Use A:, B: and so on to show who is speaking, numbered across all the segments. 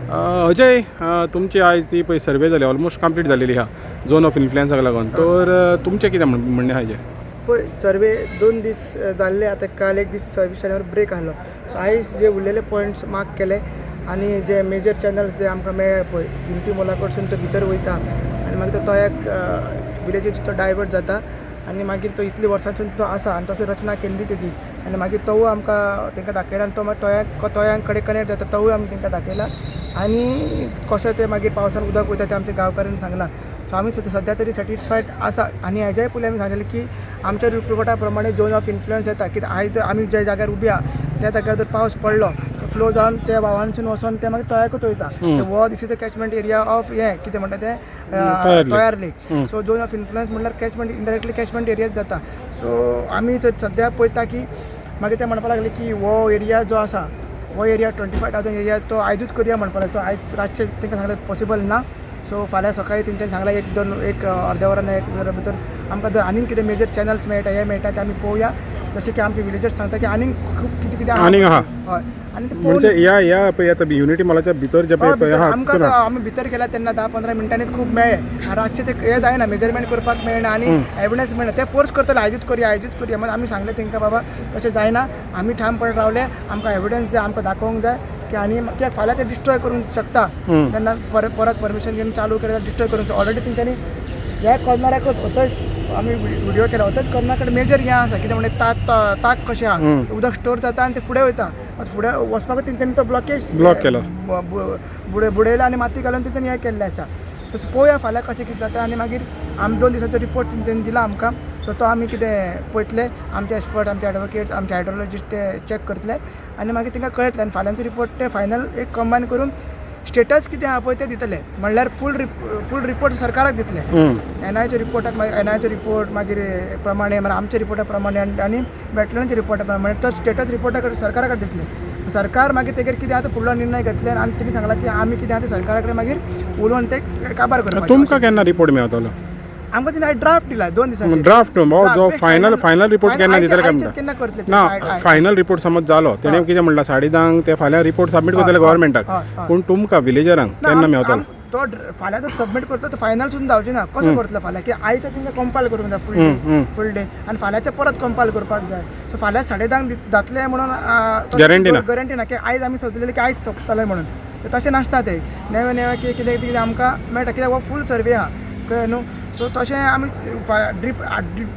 A: अजय, तुमची आयज ती पळय सर्वे जाली, ऑलमोस्ट कंप्लीट जालेली हा झोन ऑफ इन्फ्लुएन्साक लागून. तर तुमचें कितें म्हणणें आहा हेजेर?
B: पळय सर्वे 2 दीस जाल्ले. आतां काल एक दीस सर्विस चॅनल ब्रेक आहलो. सो आयज जे उरलेले पॉयंट्स मार्क केले आनी जे मेजर चॅनल्स जे आमकां मेळ्ळे पळय युनिटी मॉला कडसून तो भितर वयता आनी मागीर तो एक विलेजीस तो डायवर्ट जाता आनी मागीर तो इतले वर्सांसून तो आसा आनी तशी रचना केल्ली तेजी आनी मागीर तो आमकां तांकां दाखयला आनी तो मागीर तोयां कडेन कनेक्ट जाता तोवूय आमी तांकां दाखयला आनी कशें ते मागीर पावसान उदक वयता तें आमच्या गांवकारांनी सांगलां. सो आमी सद्या तरी सॅटिस्फायड आसा. आनी हेज्याय पयलीं आमी सांगलें की आमच्या रिपोर्टा प्रमाणे झोन ऑफ इन्फ्लुएन्स येता कित्याक आयज आमी ज्या जाग्यार उबी आहा त्या जाग्यार जर पावस पडलो फ्लो जावन त्या व्हावांसून वचोन ते मागीर तळ्याकूच वयता. वो this is the catchment area of हें कितें म्हणटा तें तयार lake. So zone of influence म्हणल्यार कॅचमेंट इनडायरेक्टली कॅचमेंट एरियाच जाता. सो आमी सद्या पळयता की मागीर ते म्हणपाक लागले की वो एरिया जो आसा वो एरिया 25,000 एरिया तो आयजूच करया म्हणपाक लागले. सो आयज रातचे तांकां सांगलें पॉसिबल ना. सो फाल्यां सकाळीं तेंच्यांनी सांगलां एक अर्द्या वरान एक वरा भितर आमकां जर आनीक कितें मेजर चॅनल्स मेळटा हे मेळटा ते आमी पळोवया. जशें की आमचे विलेजर्स सांगता की आनीक खूब कितें कितें
A: आनीक आहा.
B: हय आनी
A: म्हणजे ह्या पळय आतां युनिटी मॉलाच्या भितर जे पळय आहा
B: आमकां आमी भितर गेल्या तेन्ना 10-15 मिनटांनीच खूब मेळ्ळे. रातचे ते हे जायना मेजरमेंट करपाक मेळना आनी एविडन्स मेळना. ते फोर्स करतले आयजूच करया मागीर आमी सांगलें तांकां बाबा तशें जायना. आमी ठामपण रावले. आमकां एविडन्स जाय आमकां दाखोवंक जाय की आनी कित्याक फाल्यां ते डिस्ट्रॉय करूंक शकता. तेन्ना परत परमिशन घेवन चालू केल्यार डिस्ट्रॉय करूंक ऑलरेडी तेंच्यांनी ह्या कॉर्नराकूच होतच आमी व्हिडिओ केला होतच कॉर्नराकडे मेजर हें आसा कितें म्हणजे ताक कशें आहा उदक स्टोर जाता आनी ते फुडें वयता. फुडें वचपाक तेंच्यांनी तो ब्लॉक केलो बुडयला आनी माती घालून तेंच्यांनी हें केल्लें आसा. तसो पळोवया फाल्यां कशें कितें जाता आनी मागीर आमी 2 दिसाचो रिपोर्ट तेंच्यांनी दिला आमकां. सो तो आमी कितें पळयतले आमचे एक्सपर्ट आमचे एडवोकेट्स आमचे हायड्रोलॉजिस्ट ते चॅक करतले आनी मागीर तांकां कळयतलें आनी फाल्यांचो रिपोर्ट ते फायनल एक कंबायन करून स्टेटस कितें आहा पळय तें दितले. म्हणल्यार फूल रिपोर्ट सरकाराक दितले. एनआयच्या रिपोर्टाक मागीर एनआयचो रिपोर्ट मागीर प्रमाणे मागीर आमच्या रिपोर्टा प्रमाणे आनी वेटलँड्सच्या रिपोर्टा प्रमाणे तो स्टेटस रिपोर्टा कडेन सरकारा कडेन दितले. सरकार मागीर तेजेर कितें आतां फुडलो निर्णय घेतले आनी तेणी सांगलां की आमी कितें आतां सरकारा कडेन मागीर उलोवन ते काबार करपाचें.
A: तुमकां केन्ना रिपोर्ट मेळटलो?
B: आमकां तिने ड्राफ्ट दिला 2 दिसांनी.
A: ड्राफ्ट जो फायनल रिपोर्ट केन्ना दितले काय
B: केन्ना करतले
A: ना? फायनल रिपोर्ट समज जालो तेणें कितें म्हणलां 10:30 ते फाल्यां रिपोर्ट सबमीट करतले गव्हर्मेंटाक. पूण तुमकां विलेजरांक केन्ना मेळटलो?
B: तो फाल्यां जर सबमीट करतो तो फायनल सुद्दां जावचें ना. कसो करतलो फाल्यां की आयज तेंकां कंपायल करूंक जाय फूल डे आनी फाल्यांचे परत कंपायल करपाक जाय. सो फाल्यां 10:30 जातले म्हणून गॅरंटी ना की आयज आमी सोदलेले की आयज सोंपतले म्हणून. तशें नासता ते नेवे कितें आमकां मेळटा कित्याक हो फूल सर्वे आहा कळ्ळें न्हू. सो तशें आमी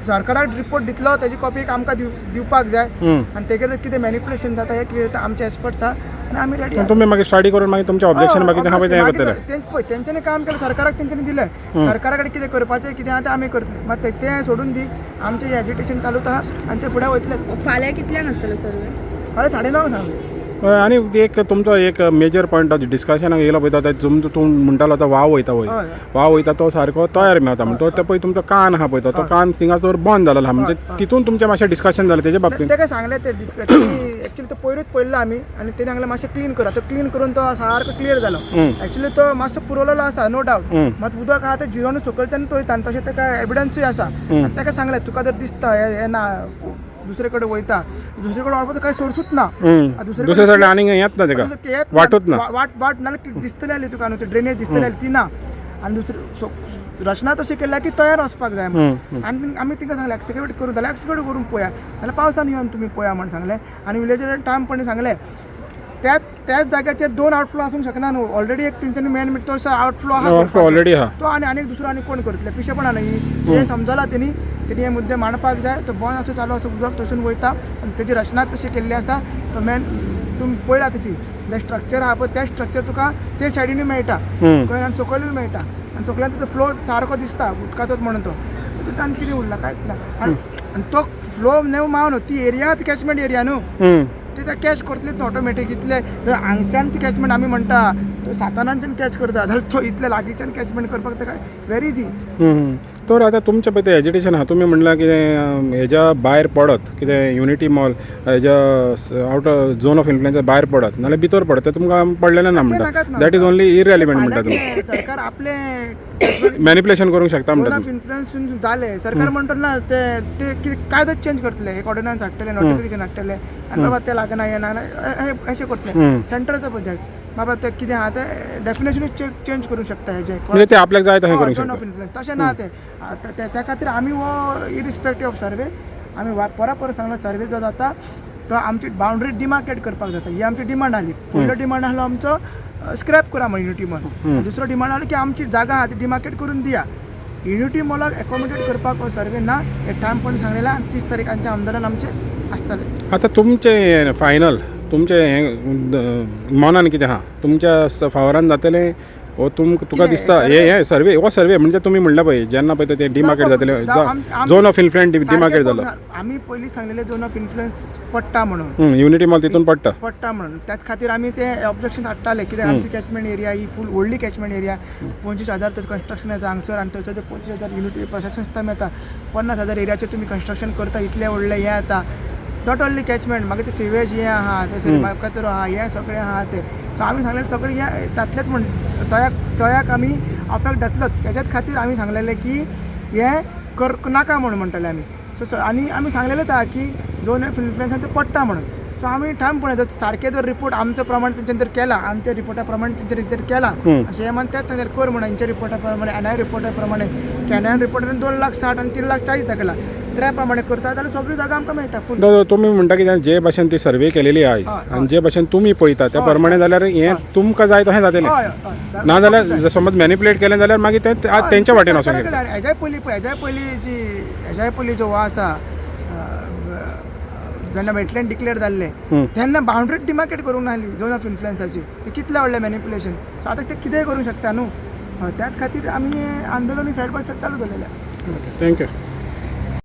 B: सरकाराक रिपोर्ट दितलो तेजी कॉपी आमकां दिवपाक जाय आनी तेजेर कितें मॅनिप्युलेशन जाता हें कितें आमचे एक्सपर्ट्स आहा आनी आमी रेडी.
A: तुमी मागीर स्टडी करून मागीर तुमचें ऑब्जेक्शन मागीर तें करतले.
B: पळय तेंच्यांनी काम केलें सरकाराक तेंच्यांनी दिलें. सरकारा कडेन कितें करपाचें कितें आहा तें आमी करतले. मात तें सोडून दी आमचें एज्युटेशन चालूच आहा आनी ते फुडें वयतले.
C: फाल्यां कितल्यांक आसतलो सर्वे?
B: फाल्यां 9:30 सांगलें.
A: आनी एक तुमचो एक मेजर पॉयंट डिस्कशनाक येयलो पळय तूं म्हणटालो तो वाव वयता तो सारको तयार मेळता म्हणून तो पळय तुमचो कान आहा पळय तो कान थिंगाचो बंद जालो आहा म्हणजे तितून तुमचें मातशें डिस्कशन जालें तेजे बाबतींत.
B: तेका सांगलें ते डिस्कशन एक्चुअली तो पयरूच पळयल्लो आमी आनी तेणी सांगलें मातशें क्लीन करा. तो क्लीन करून तो सारको क्लियर जालो. एक्चुअली तो मातसो पुरवलेलो आसा नो डावट. मात उदक आहा तें जिरोन सकयल्यान वयता आनी तशें ताका एविडन्सूय आसा. आनी ताका सांगलें तुका जर दिसता हें ना दुसरे कडेन वयता दुसरे कडेन वळपाचो कांय सोर्सूच ना.
A: दुसरे सायडीन आनीक येत ना तेका वाटूच ना.
B: वाट नाल्यार दिसतली आली तुका न्हू ड्रेनेज दिसतली ती ना. आनी दुसरी रचना तशी केल्या की तयार वचपाक जाय आनी आमी तिका सांगलें एक्सकेवेट करूं जाल्यार एक्सकेवेट करून पळया नाल्यार पावसान येवन तुमी पळया म्हण सांगलें. आनी विलेजर ठामपणी सांगलें त्याच जाग्याचेर 2 आउटफ्लो आसूंक शकना न्हू. ऑलरेडी एक तेंच्यांनी मेन तो आउटफ्लो आहा
A: ऑलरेडी आहा तो
B: आनी दुसरो कोण करतले पिशेपणा न्ही. हें समजलां तेणी हे मुद्दे मांडपाक जाय. तो बंद असो चालू असो उदक थंयसून वयता आनी तेजी रचना तशी केल्ली आसा. तो मेन तुमी पळयला तेची जे स्ट्रक्चर आहा पळय ते स्ट्रक्चर तुका ते सायडीनूय मेळटा कळ्ळें आनी सकयलूय मेळटा आनी सकयल्यान तो फ्लो सारको दिसता उदकाचोच म्हणून तो तितून आनी कितें उरला कांयच ना. आनी तो फ्लो नेव मावन ती एरिया ती कॅचमेंट एरिया न्हू ते कॅच करतलेच न्हू ऑटोमॅटीक. इतले हांगच्यान ती कॅचमेंट आमी म्हणटा तो सातानांच्यान कॅच करता जाल्यार तो इतले लागींच्यान कॅचमेंट करपाक तेका व्हेरी इजी.
A: तर आतां तुमचें पळय तें एज्युटेशन आहा तुमी म्हणलां कितें हेज्या भायर पडत कितें युनिटी मॉल हेज्या आउट झोन ऑफ इन्फ्लुएन्सा भायर पडत नाल्यार भितर पडत तें तुमकां पडलेलें ना म्हणटा. दॅट इज ओन्ली इरेलिव्हंट म्हणटा तुमी.
B: सरकार आपले
A: मॅनिप्युलेशन करूंक शकता म्हणटा.
B: झोन ऑफ इन्फ्लुएन्स जाले सरकार म्हणटा ना ते कितें कायदोच चेंज करतले. एक ऑर्डिनन्स हाडटले नोटिफिकेशन हाडटले आनी बाबा ते लागना येना अशें करतले. सेंटरचो प्रोजेक्ट बाबा ते कितें आहा तें डेफिनेशनूच चेंज करूंक शकता हेजे
A: म्हणजे ते आपल्याक जाय तशें करूंक
B: झोन
A: शकता
B: ऑफ इन्फ्लुएन्स तशें ना ते त्या खातीर आमी हो इरिस्पेक्टीव ऑफ सर्वे आमी परत सांगला सर्वे जो जाता तो आमची बाउंड्री डिमार्केट करपाक जाता ही आमची डिमांड आली पयलो डिमांड आसलो आमचो स्क्रॅप करा म्हणून युनिटी मॉल दुसरो डिमांड आलो की आमची जागा आहा ती डिमार्केट करून दिया युनिटी मॉलाक एकोमोडेट करपाक हो सर्वे ना हे टायम पण सांगलेला आनी 30 तारीखांच्या आंदोलन आमचे आसतले
A: आतां तुमचे फायनल तुमचे हें मनान कितें आहा तुमच्या फावरान जातलें वो तुका दिसता हे सर्वे हो सर्वे म्हणजे तुमी म्हणला पळय जेन्ना पळय ते डिमार्केट जातलें झोन ऑफ इन्फ्लुएन्स डिमार्केट जालो
B: आमी पयलीं सांगलेले झोन ऑफ इन्फ्लुएन्स पडटा म्हणून
A: युनिटी मॉल तितून
B: पडटा म्हणून त्याच खातीर आमी ते ऑब्जेक्शन हाडटाले कित्याक आमची कॅचमेंट एरिया ही फूल व्हडली कॅचमेंट एरिया 25,000 तर कन्स्ट्रक्शन येता हांगसर आनी थंयसर ते 25,000 युनिटी प्रशासन सिस्टम येता 50,000 एरियाचेर तुमी कन्स्ट्रक्शन करता इतले व्हडले हे येता नॉट ओन्ली कॅचमेंट मागीर ते सिवेज हें आहा थंयसर कचरो आहा हें सगळें आहा ते सो आमी सांगलेलें सगळें हें जातलेंच म्हण तयाक आमी अफेक्ट जातलोच त्याच्याच खातीर आमी सांगलेलें की हें कर नाका म्हणून म्हणटाले आमी सो आनी आमी सांगलेलें आहा की झोन ऑफ इन्फ्लुएन्सान ते पडटा म्हणून सो आमी ठामपणे जर सारके जर रिपोर्ट आमचो प्रमाण तेंच्यानी जर केला आमच्या रिपोर्टा प्रमाणे तेंच्यानी जर केला अशें हें तेच सांगलें कर म्हणून हेंच्या रिपोर्टा प्रमाणे एनआय रिपोर्टा प्रमाणे एनआय रिपोर्टान 2,60,000 आनी 3,40,000 दाखयला त्या प्रमाणे करता जाल्यार सगळी जागा आमकां मेळटा फूल
A: तुमी म्हणटा की जे भाशेन ती सर्वे केलेली आयज आनी जे भाशेन तुमी पळयता त्या प्रमाणे जाल्यार हें तुमकां जाय तशें जातलें ना जाल्यार समज मॅनिपुलेट केलें जाल्यार मागीर तें तेंच्या वाटेन वचूंक जाय
B: हेज्याय पयलीं जो हो आसा जेन्ना वेटलँड डिक्लेअर जाल्ले तेन्ना बाउंड्री डिमार्केट करूंक नाहली झोन ऑफ इन्फ्लुएन्साची ते कितलें व्हडलें मॅनिपुलेशन सो आतां ते कितेंय करूंक शकता न्हू त्याच खातीर आमी आंदोलन सायड बाय सायड चालू दवरलेलें
A: थँक्यू